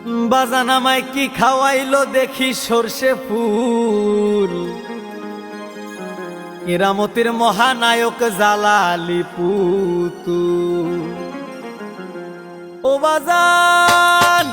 বাজান আমায় কি খাওয়াইলো দেখি সর্ষে ফুল, কেরামতের মহানায়ক জালালি পুতুল। ও বাজান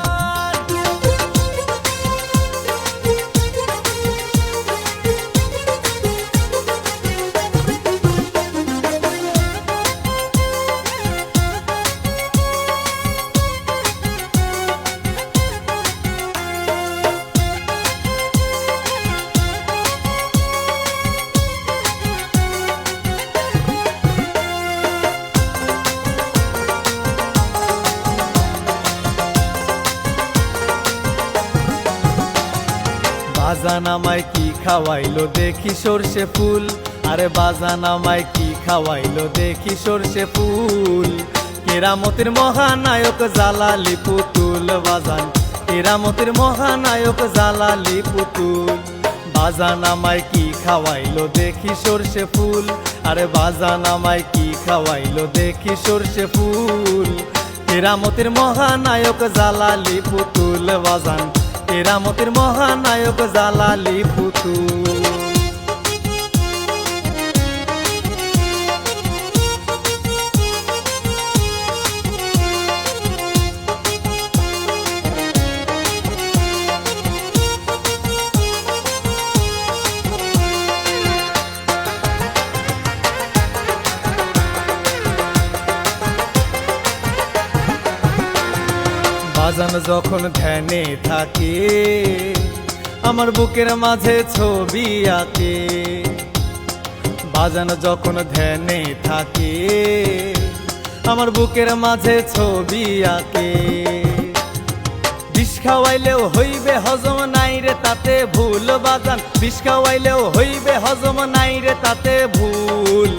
বাজান আমায় কি খাওয়াইলো দেখি সর্ষে ফুল, আরে বাজান আমায় কি খাওয়াইলো দেখি সর্ষে ফুল, কেরামতের মহানায়ক জালালি পুতুল। বাজান কেরামতের মহানায়ক জালালি পুতুল। বাজান আমায় কি খাওয়াইলো দেখি সর্ষে ফুল, আরে বাজান আমায় কি খাওয়াইলো দেখি সর্ষে ফুল, কেরামতের মহানায়ক জালালি পুতুল। বাজান কেরামতের মহানায়ক জালালি পুতুল। বাজান যখন ধ্যানে থাকে আমার বুকের মাঝে ছবি আঁকে, বাজান যখন ধ্যানে থাকে আমার বুকের মাঝে ছবি আঁকে। বিষ খাওয়াইলেও হইবে হজম নাই রে তাতে ভুল, বাজান বিষ খাওয়াইলেও হইবে হজম নাই রে তাতে ভুল,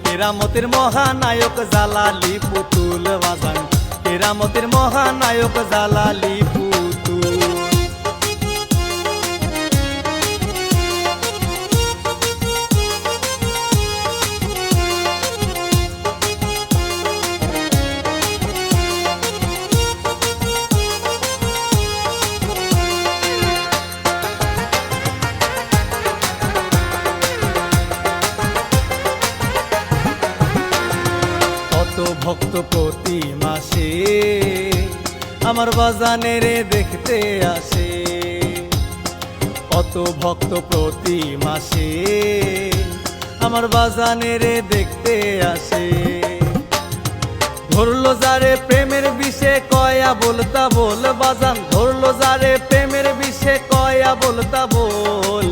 কেরামতের মহানায়ক জালালি পুতুল। বাজান কেরামতের মহানায়ক জালালি পুতুল। ভক্ত প্রতি মাসে আমার বাজানের দেখতে আসে, কত ভক্ত প্রতি মাসে আমার বাজানের দেখতে আসে। ধরলো যারে প্রেমের বিষে কয়া বলতা বল, বাজান ধরলো যারে প্রেমের বিষে কয়া বলতা বল,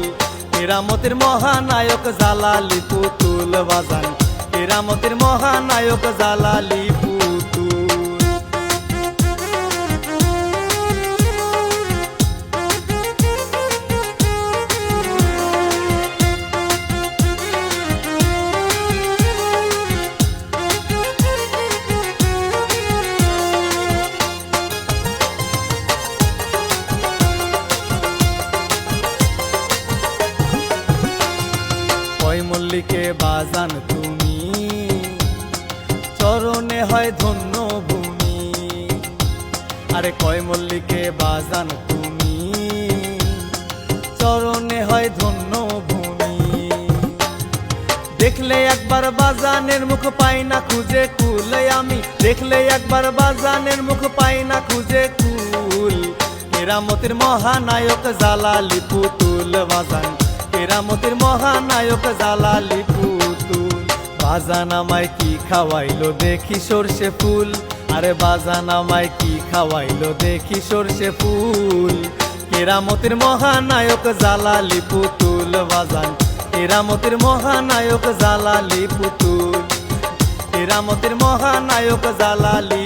কেরামতের মহানায়ক জালালি পুতুল। বাজান কেরামতের মহানায়ক জালালি পুতুল। কয় মল্লিকে বাজান তুমি চরণে হয় ধন্য ভূমি, আরে কয় মল্লিকে বাজান তুমি চরণে হয় ধন্য ভূমি। দেখলে একবার বাজানের মুখ পাই না খুঁজে কুল, আমি দেখলে একবার বাজানের মুখ পাই না খুঁজে কুল, কেরামতের মহানায়ক জালালি পুতুল। বাজান কেরামতের মহানায়ক জালালি পুতুল। বাজান আমায় কি খাওয়াইলো দেখি সর্ষে ফুল, আরে বাজান আমায় কি খাওয়াইলো দেখি সর্ষে ফুল, কেরামতের মহানায়ক জালালি পুতুল। বাজান কেরামতের মহানায়ক জালালি পুতুল, কেরামতের মহানায়ক জালালি